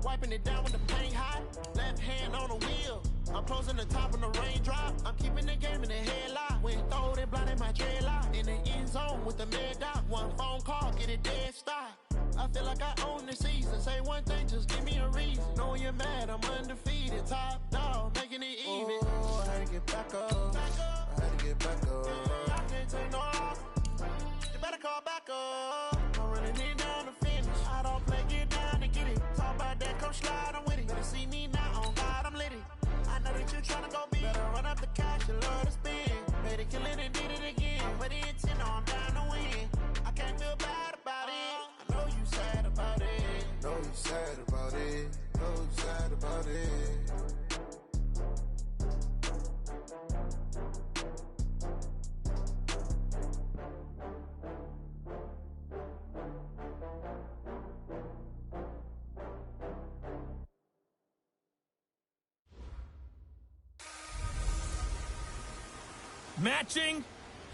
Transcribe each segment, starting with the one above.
Wiping it down with the paint hot. Left hand on the wheel. I'm closing the top of the raindrop. I'm keeping the game in the headlock. When throwed it, blinded my dreadlock. In the end zone with the mad dot. One phone call, get it dead stop. I feel like I own the season. Say one thing, just give me a reason. Know you're mad, I'm undefeated. Top dog, making it even. Oh, I had to get back up. I had to get back up. I can't take no off. You better call back up. I'm running it down to finish. I don't play, get down to get it. Talk about that, come slide, I'm with it. Better see me now, on God, I'm lit it. I know that you tryna go big. Better run up the cash, you love to spend. Made it, kill it, and did it again. But the intent, I'm down to win. I can't feel bad about it. I know you sad about it. Know you sad about it. Know you sad about it. Matching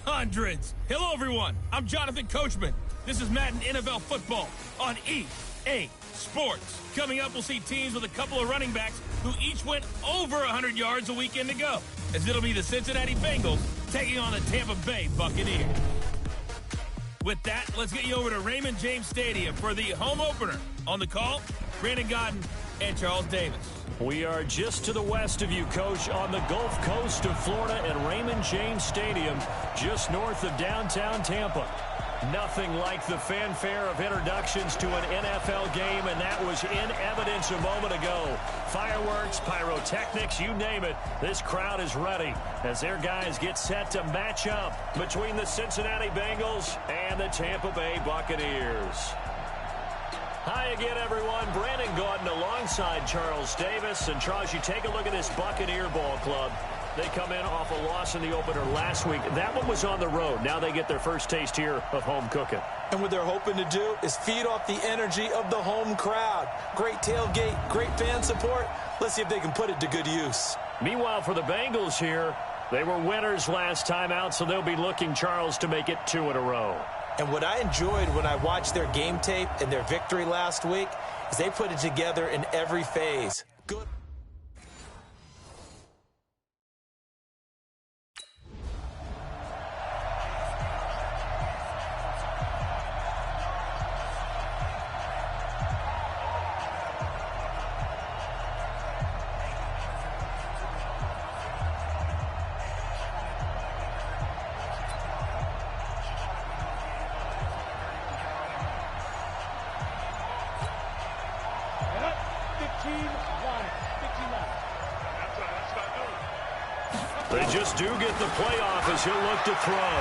hundreds. Hello, everyone. I'm Jonathan Coachman. This is Madden NFL Football on EA Sports. Coming up, we'll see teams with a couple of running backs who each went over 100 yards a weekend ago, as it'll be the Cincinnati Bengals taking on the Tampa Bay Buccaneers. With that, let's get you over to Raymond James Stadium for the home opener. On the call, Brandon Godden and Charles Davis. We are just to the west of you, Coach, on the Gulf Coast of Florida at Raymond James Stadium, just north of downtown Tampa. Nothing like the fanfare of introductions to an NFL game, and that was in evidence a moment ago. Fireworks, pyrotechnics, you name it. This crowd is ready as their guys get set to match up between the Cincinnati Bengals and the Tampa Bay Buccaneers. Hi again, everyone. Brandon Gaudin alongside Charles Davis. And, Charles, you take a look at this Buccaneer ball club. They come in off a loss in the opener last week. That one was on the road. Now they get their first taste here of home cooking. And what they're hoping to do is feed off the energy of the home crowd. Great tailgate, great fan support. Let's see if they can put it to good use. Meanwhile, for the Bengals here, they were winners last time out, so they'll be looking, Charles, to make it 2 in a row. And what I enjoyed when I watched their game tape and their victory last week is they put it together in every phase. Good. They just do get the playoff as he'll look to throw.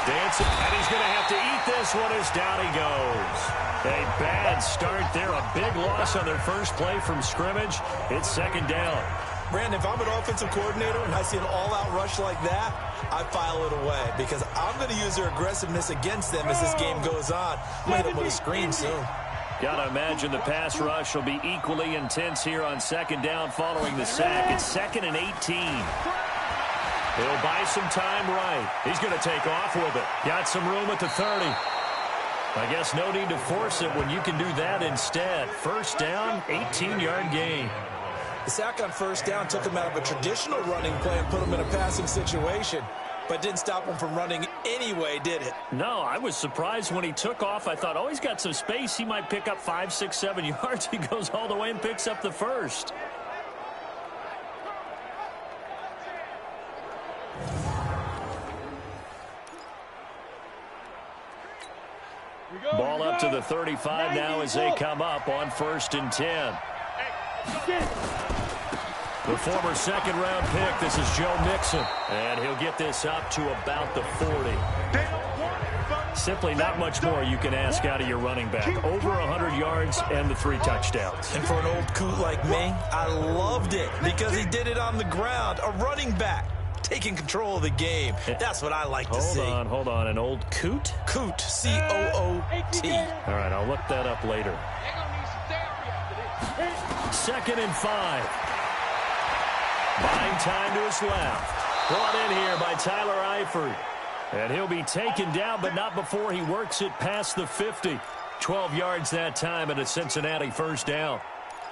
Dancing, and he's going to have to eat this one as down he goes. A bad start there, a big loss on their first play from scrimmage. It's second down. Brandon, if I'm an offensive coordinator and I see an all-out rush like that, I file it away because I'm going to use their aggressiveness against them as this game goes on. I'm going to hit them with a screen soon. Got to imagine the pass rush will be equally intense here on second down following the sack. It's 2nd and 18. He'll buy some time right. He's going to take off with it. Got some room at the 30. I guess no need to force it when you can do that instead. First down, 18-yard gain. The sack on first down took him out of a traditional running play and put him in a passing situation, but didn't stop him from running anyway, did it? No, I was surprised when he took off. I thought, oh, he's got some space. He might pick up 5, 6, 7 yards. He goes all the way and picks up the first. Ball up to the 35 now as they come up on 1st and 10. The former second-round pick, this is Joe Mixon. And he'll get this up to about the 40. Simply not much more you can ask out of your running back. Over 100 yards and the 3 touchdowns. And for an old coot like me, I loved it because he did it on the ground. A running back taking control of the game. That's what I like to see. Hold on. An old coot? Coot, C-O-O-T. All right, I'll look that up later. 2nd and 5. Buying time to his left. Brought in here by Tyler Eifert. And he'll be taken down, but not before he works it past the 50. 12 yards that time and a Cincinnati first down.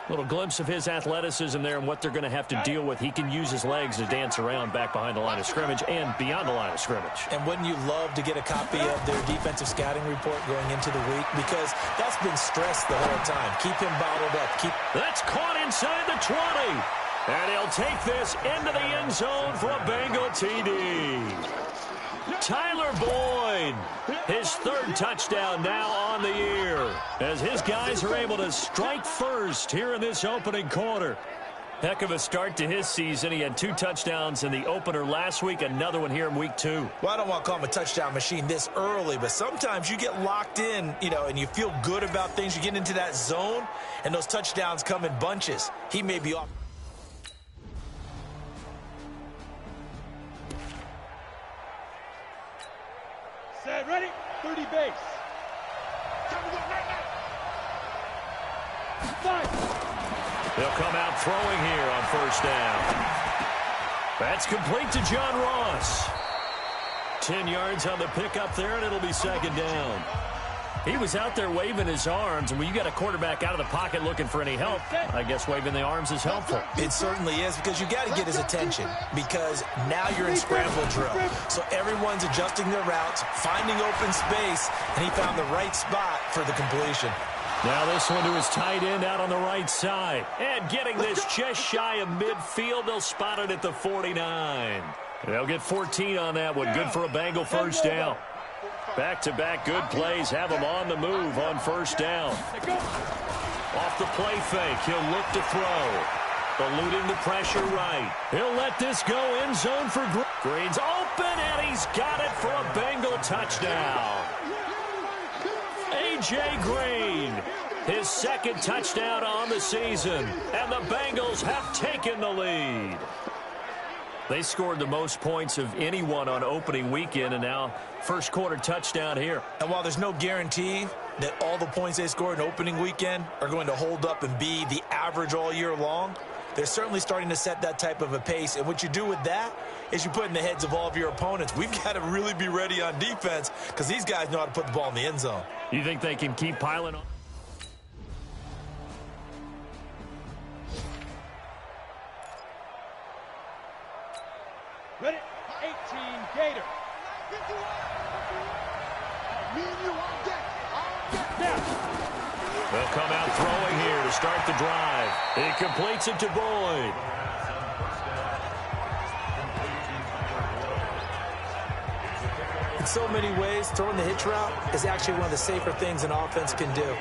Little glimpse of his athleticism there and what they're going to have to deal with. He can use his legs to dance around back behind the line of scrimmage and beyond the line of scrimmage. And wouldn't you love to get a copy of their defensive scouting report going into the week? Because that's been stressed the whole time. Keep him bottled up. That's caught inside the 20. And he'll take this into the end zone for a Bengal TD. Tyler Boyd, his third touchdown now on the year, as his guys are able to strike first here in this opening quarter. Heck of a start to his season. He had 2 touchdowns in the opener last week, another one here in week 2. Well, I don't want to call him a touchdown machine this early, but sometimes you get locked in, and you feel good about things. You get into that zone, and those touchdowns come in bunches. He may be off. Set, ready, 30 base. They'll come out throwing here on first down. That's complete to John Ross. 10 yards on the pickup there, and it'll be second down. He was out there waving his arms, and when you got a quarterback out of the pocket looking for any help, I guess waving the arms is helpful. It certainly is, because you got to get his attention, because now you're in scramble drill. So everyone's adjusting their routes, finding open space, and he found the right spot for the completion. Now this one to his tight end out on the right side. And getting this just shy of midfield, they'll spot it at the 49. They'll get 14 on that one. Good for a Bengal first down. Back-to-back good plays have him on the move on first down. Off the play fake, he'll look to throw. Eluding the pressure right. He'll let this go end zone for Green's open, and he's got it for a Bengal touchdown. A.J. Green, his second touchdown on the season, and the Bengals have taken the lead. They scored the most points of anyone on opening weekend, and now first quarter touchdown here. And while there's no guarantee that all the points they scored in opening weekend are going to hold up and be the average all year long, they're certainly starting to set that type of a pace. And what you do with that is you put in the heads of all of your opponents. We've got to really be ready on defense, because these guys know how to put the ball in the end zone. You think they can keep piling on? Ready, 18, Gator. They'll come out throwing here to start the drive. He completes it to Boyd. In so many ways, throwing the hitch route is actually one of the safer things an offense can do.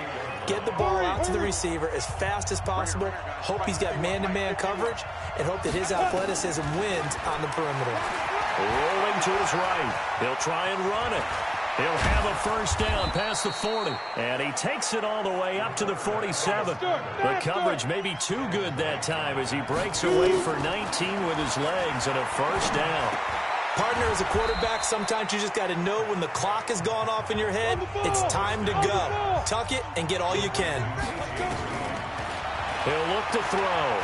Get the ball out to the receiver as fast as possible, hope he's got man-to-man coverage, and hope that his athleticism wins on the perimeter. Rolling to his right. He'll try and run it. He'll have a first down past the 40. And he takes it all the way up to the 47. The coverage may be too good that time as he breaks away for 19 with his legs and a first down. Partner, as a quarterback, sometimes you just got to know when the clock has gone off in your head, it's time to go. Tuck it and get all you can. He'll look to throw.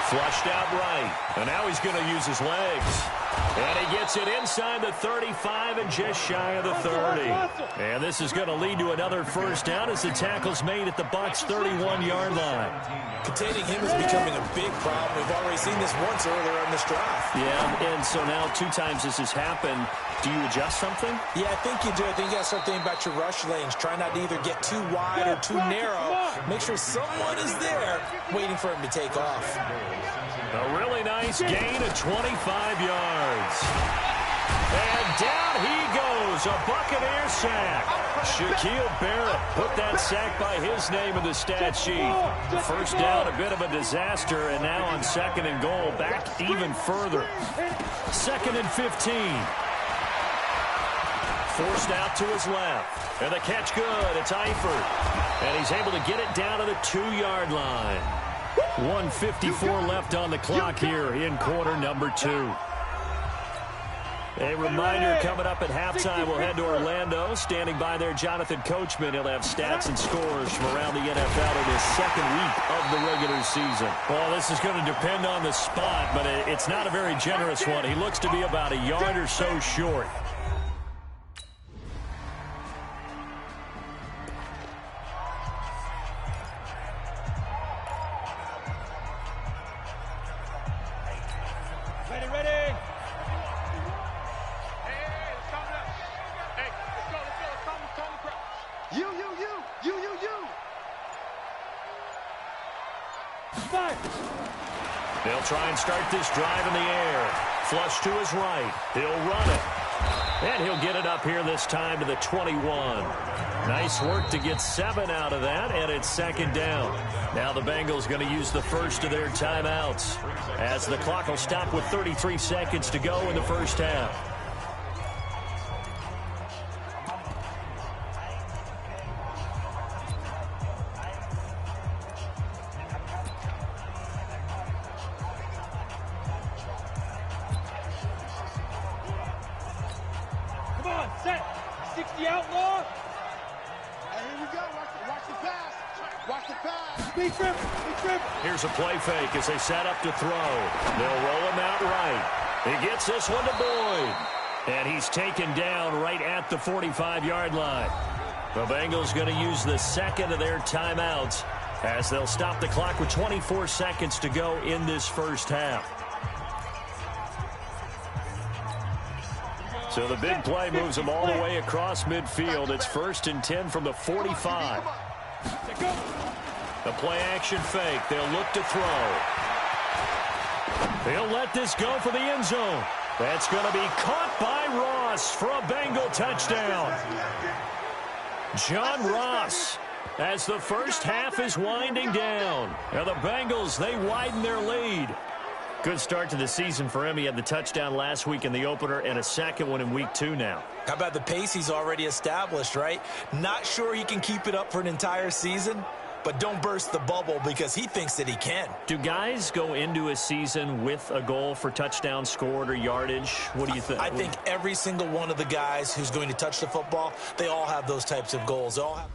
Flushed out right. And now he's going to use his legs. And he gets it inside the 35 and just shy of the 30. And this is going to lead to another first down as the tackle's made at the Bucs' 31-yard line. Containing him is becoming a big problem. We've already seen this once earlier in this drive. Yeah, and so now 2 times this has happened. Do you adjust something? Yeah, I think you do. I think you got to start thinking about your rush lanes. Try not to either get too wide or too narrow. Make sure someone is there waiting for him to take off. A really nice gain of 25 yards. And down he goes, a Buccaneer sack. Shaquille Barrett put that sack by his name in the stat sheet. First down, a bit of a disaster, and now on second and goal, back even further. Second and 15. Forced out to his left. And the catch good, it's Eifert. And he's able to get it down to the 2-yard line. 1:54 left on the clock here in quarter number 2. A reminder coming up at halftime, we'll head to Orlando. Standing by there, Jonathan Coachman. He'll have stats and scores from around the NFL in his second week of the regular season. Well, this is going to depend on the spot, but it's not a very generous one. He looks to be about a yard or so short. Fire. They'll try and start this drive in the air. Flush to his right. He'll run it. And he'll get it up here this time to the 21. Nice work to get 7 out of that, and it's second down. Now the Bengals going to use the first of their timeouts as the clock will stop with 33 seconds to go in the first half. Come on, set. 60 outlaw. Hey, here we go. Watch the pass. Watch the pass. Big trip. Here's a play fake as they set up to throw. They'll roll him out right. He gets this one to Boyd. And he's taken down right at the 45-yard line. The Bengals going to use the second of their timeouts as they'll stop the clock with 24 seconds to go in this first half. So the big play moves them all the way across midfield. It's 1st and 10 from the 45. The play action fake. They'll look to throw. They'll let this go for the end zone. That's going to be caught by Ross for a Bengal touchdown. John Ross, as the first half is winding down. Now the Bengals, they widen their lead. Good start to the season for him. He had the touchdown last week in the opener and a second one in week 2 now. How about the pace he's already established, right? Not sure he can keep it up for an entire season, but don't burst the bubble because he thinks that he can. Do guys go into a season with a goal for touchdown scored or yardage? What do you think? I think every single one of the guys who's going to touch the football, they all have those types of goals. They all have...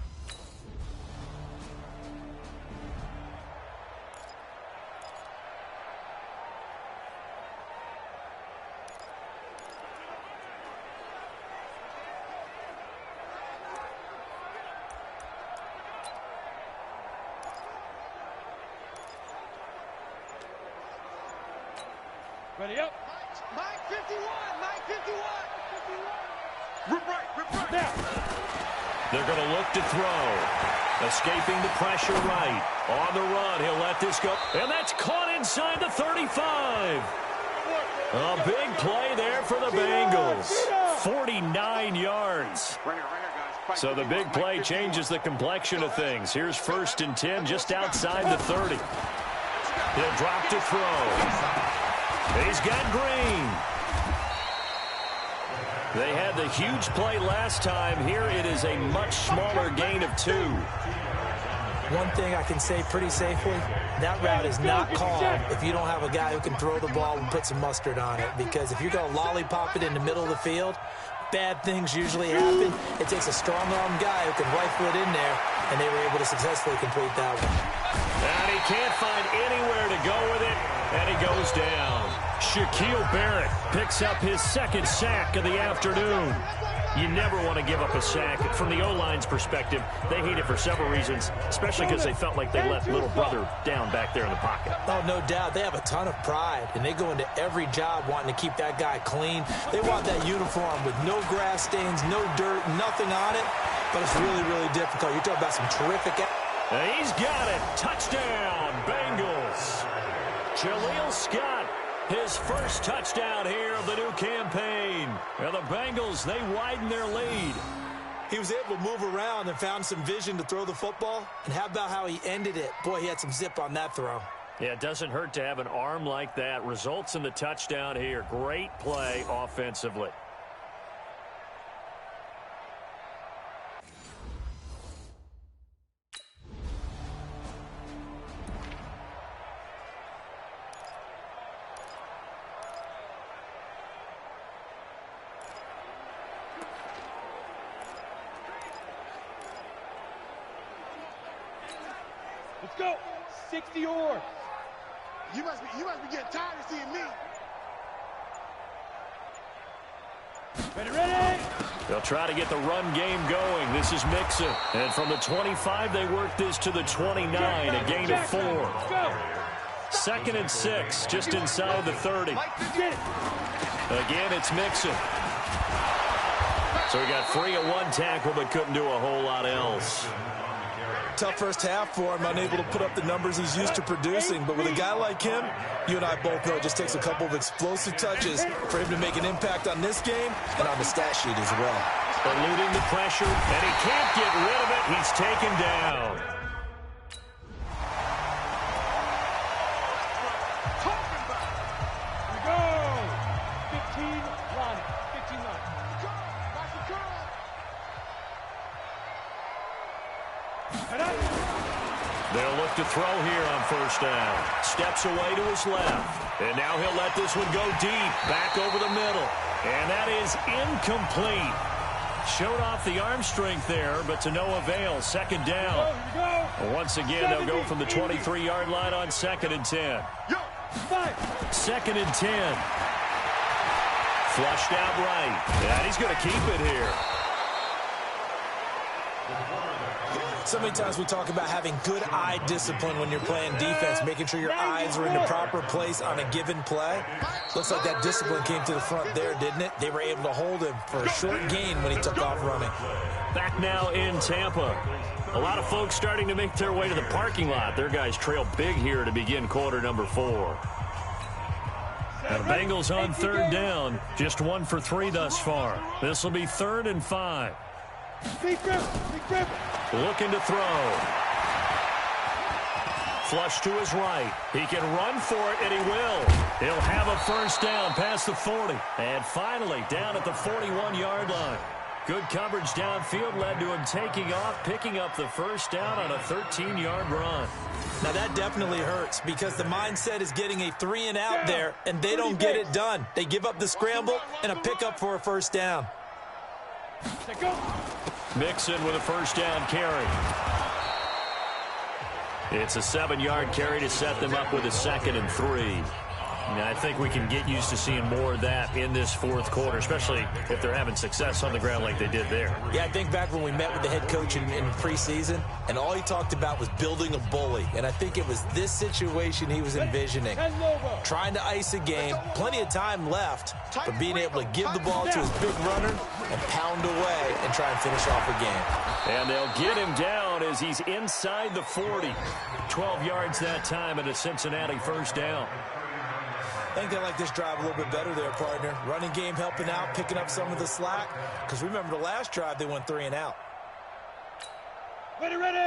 Ready up. Mike 51. Mike 51. Rip right. Now. They're going to look to throw. Escaping the pressure right. On the run, he'll let this go. And that's caught inside the 35. A big play there for the Bengals. 49 yards. So the big play changes the complexion of things. Here's 1st and 10 just outside the 30. He'll drop to throw. He's got Green. They had the huge play last time. Here it is a much smaller gain of 2. One thing I can say pretty safely, that route is not called if you don't have a guy who can throw the ball and put some mustard on it. Because if you're going to lollipop it in the middle of the field, bad things usually happen. It takes a strong-arm guy who can rifle it in there, and they were able to successfully complete that one. And he can't find anywhere to go with it, and he goes down. Shaquille Barrett picks up his 2nd sack of the afternoon. You never want to give up a sack. From the O-line's perspective, they hate it for several reasons, especially because they felt like they let little brother down back there in the pocket. Oh, no doubt. They have a ton of pride, and they go into every job wanting to keep that guy clean. They want that uniform with no grass stains, no dirt, nothing on it, but it's really, really difficult. You're talking about some terrific... And he's got it. Touchdown, Bengals. Jaleel Scott, his first touchdown here of the new campaign. And the Bengals, they widen their lead. He was able to move around and found some vision to throw the football. And how about how he ended it? Boy, he had some zip on that throw. Yeah, it doesn't hurt to have an arm like that. Results in the touchdown here. Great play offensively. Let's go. 60 or. You must be getting tired of seeing me. Ready. They'll try to get the run game going. This is Mixon. And from the 25, they work this to the 29, a gain of 4. Go. 2nd and 6, just inside the 30. Again, it's Mixon. So he got free of 1 tackle, but couldn't do a whole lot else. Tough first half for him, unable to put up the numbers he's used to producing. But with a guy like him, you and I both know it just takes a couple of explosive touches for him to make an impact on this game and on the stat sheet as well. Eluding the pressure, and he can't get rid of it. He's taken down. They'll look to throw here on first down. Steps away to his left. And now he'll let this one go deep, back over the middle. And that is incomplete. Showed off the arm strength there, but to no avail. Second down. Once again, they'll go from the 23-yard line on 2nd and 10. 2nd and 10. Flushed out right. And he's going to keep it here. So many times we talk about having good eye discipline when you're playing defense, making sure your eyes are in the proper place on a given play. Looks like that discipline came to the front there, didn't it? They were able to hold him for a short gain when he took off running. Back now in Tampa. A lot of folks starting to make their way to the parking lot. Their guys trail big here to begin quarter number 4. And the Bengals on 3rd down. Just 1 for 3 thus far. This will be 3rd and 5. Looking to throw. Flush to his right. He can run for it, and he will. He'll have a first down past the 40. And finally, down at the 41-yard line. Good coverage downfield led to him taking off, picking up the first down on a 13-yard run. Now, that definitely hurts because the mindset is getting a 3-and-out there, and they don't get it done. They give up the scramble and a pickup for a first down. Mixon with a first down carry. It's a 7-yard carry to set them up with a 2nd and 3. Now, I think we can get used to seeing more of that in this 4th quarter, especially if they're having success on the ground like they did there. Yeah, I think back when we met with the head coach in preseason, and all he talked about was building a bully. And I think it was this situation he was envisioning. Trying to ice a game, plenty of time left, but being able to give the ball to his big runner and pound away and try and finish off a game. And they'll get him down as he's inside the 40. 12 yards that time and a Cincinnati first down. I think they like this drive a little bit better there, partner. Running game helping out, picking up some of the slack. Because remember the last drive, they went 3-and-out.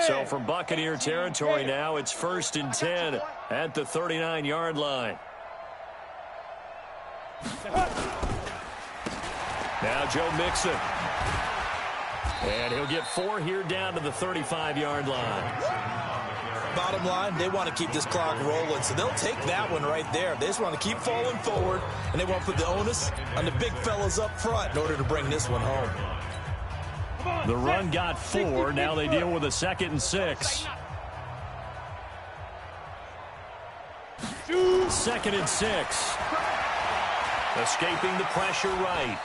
So from Buccaneer territory now, it's 1st and 10 at the 39-yard line. Now Joe Mixon. And he'll get 4 here down to the 35-yard line. Bottom line, they want to keep this clock rolling, so they'll take that one right there. They just want to keep falling forward, and they want to put the onus on the big fellas up front in order to bring this one home. The run got 4. Now they deal with a 2nd and 6. 2nd and 6. Escaping the pressure right.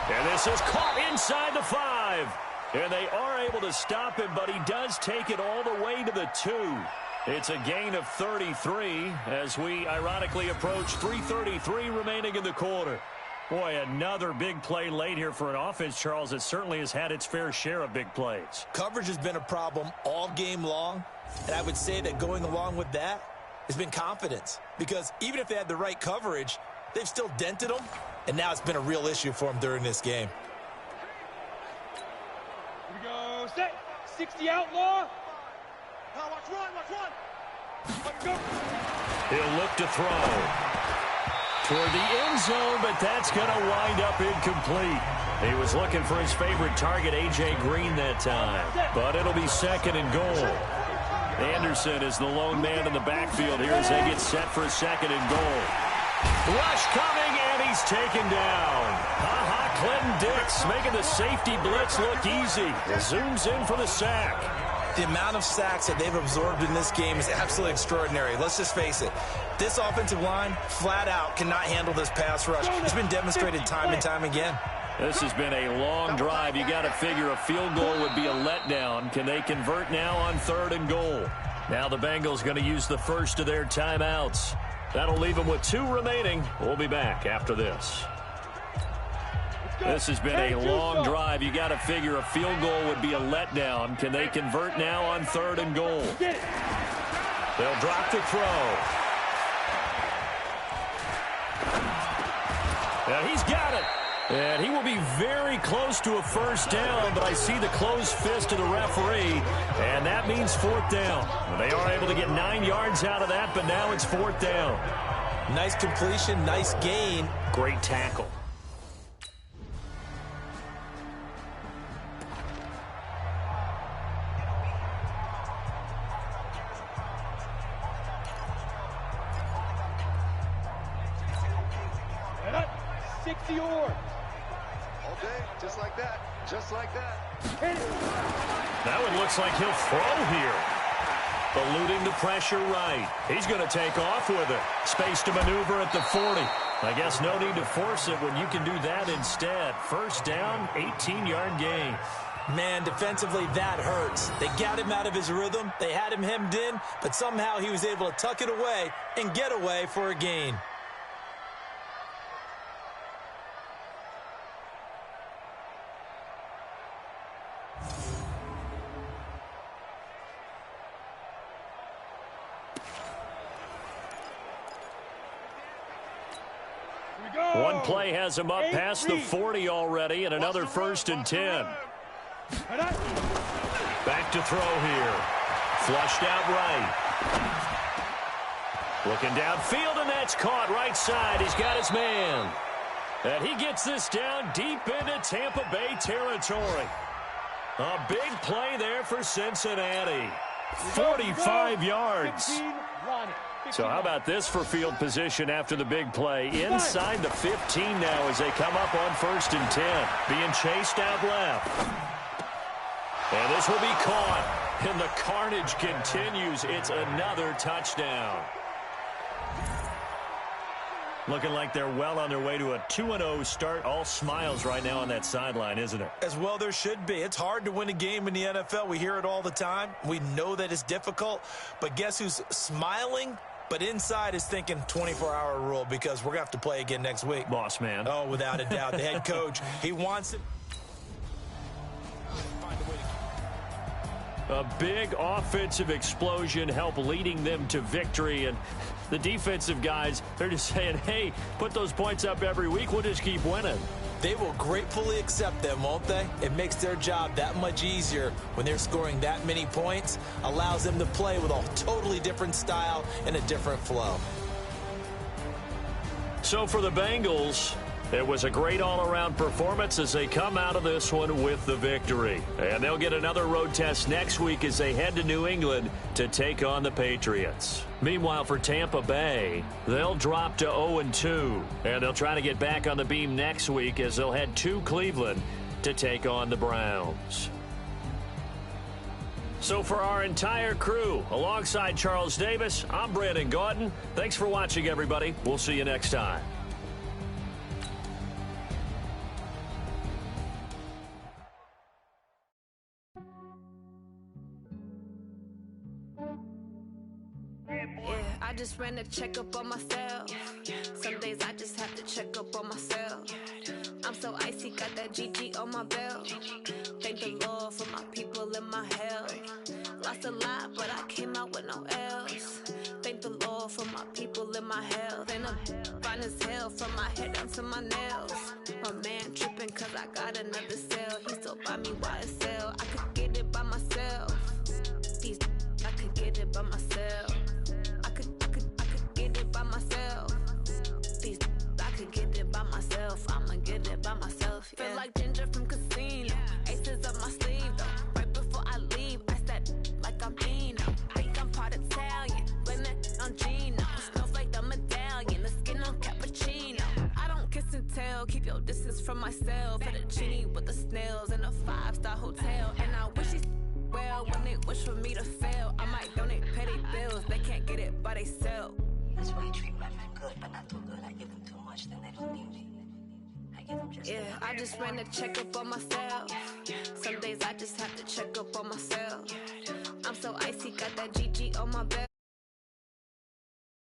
And this is caught inside the 5. And they are able to stop him, but he does take it all the way to the 2. It's a gain of 33 as we ironically approach 3:33 remaining in the quarter. Boy, another big play late here for an offense, Charles, that certainly has had its fair share of big plays. Coverage has been a problem all game long, and I would say that going along with that has been confidence. Because even if they had the right coverage, they've still dented them, and now it's been a real issue for them during this game. Here we go, set, 60 outlaw. Now watch one. Let's go. He'll look to throw toward the end zone, but that's going to wind up incomplete. He was looking for his favorite target, A.J. Green, that time. But it'll be 2nd and goal. Anderson is the lone man in the backfield here as they get set for a 2nd and goal. Rush coming, and he's taken down. Clinton Dix making the safety blitz look easy. Zooms in for the sack. The amount of sacks that they've absorbed in this game is absolutely extraordinary. Let's just face it. This offensive line, flat out, cannot handle this pass rush. It's been demonstrated time and time again. This has been a long drive. You got to figure a field goal would be a letdown. Can they convert now on 3rd and goal? Now the Bengals going to use the first of their timeouts. That'll leave them with 2 remaining. We'll be back after this. This has been a long drive. You got to figure a field goal would be a letdown. Can they convert now on 3rd and goal? They'll drop the throw. And he's got it. And he will be very close to a first down, but I see the closed fist of the referee, and that means 4th down. They are able to get 9 yards out of that, but now it's 4th down. Nice completion, nice gain. Great tackle. Just like that. Just like that. That one looks like he'll throw here. Eluding the pressure right. He's going to take off with it. Space to maneuver at the 40. I guess no need to force it when you can do that instead. First down, 18-yard gain. Man, defensively, that hurts. They got him out of his rhythm. They had him hemmed in, but somehow he was able to tuck it away and get away for a gain. One play has him up past the 40 already, and another 1st and 10. Back to throw here. Flushed out right. Looking downfield, and that's caught right side. He's got his man. And he gets this down deep into Tampa Bay territory. A big play there for Cincinnati. 45 yards. So how about this for field position after the big play? Inside the 15 now as they come up on 1st and 10. Being chased out left. And this will be caught. And the carnage continues. It's another touchdown. Looking like they're well on their way to a 2-0 start. All smiles right now on that sideline, isn't it? As well there should be. It's hard to win a game in the NFL. We hear it all the time. We know that it's difficult. But guess who's smiling? But inside is thinking 24-hour rule because we're going to have to play again next week. Boss man. Oh, without a doubt. The head coach, he wants it. A big offensive explosion helped leading them to victory. And the defensive guys, they're just saying, hey, put those points up every week. We'll just keep winning. They will gratefully accept them, won't they? It makes their job that much easier when they're scoring that many points. Allows them to play with a totally different style and a different flow. So for the Bengals, it was a great all-around performance as they come out of this one with the victory. And they'll get another road test next week as they head to New England to take on the Patriots. Meanwhile, for Tampa Bay, they'll drop to 0-2. And they'll try to get back on the beam next week as they'll head to Cleveland to take on the Browns. So for our entire crew, alongside Charles Davis, I'm Brandon Gaudin. Thanks for watching, everybody. We'll see you next time. I just ran a checkup on myself. Some days I just have to check up on myself. I'm so icy, got that GG on my belt. Thank the Lord for my people and my health. Lost a lot, but I came out with no L's. Thank the Lord for my people and my health. And I'm fine as hell from my head down to my nails. My man tripping cause I got another cell. He still buy me YSL. I could get it by myself. I could get it by myself. I could get it by myself. I could get it by myself. I'ma get it by myself. Yeah. Feel like Ginger from Casino. Aces up my sleeve though. Right before I leave, I said like I'm Dino. Think I'm part Italian. Blame it on Gino. Snowflake the medallion. The skin on cappuccino. I don't kiss and tell. Keep your distance from myself. Put a genie with the snails in a 5-star hotel. And I wish he's well when they wish for me to fail. I might donate petty bills. They can't get it by themselves. That's why I treat women good, but not too good. I give them too much, then they don't need me. I give them just enough. I just ran a checkup on myself. Some days I just have to check up on myself. I'm so icy, got that GG on my belt.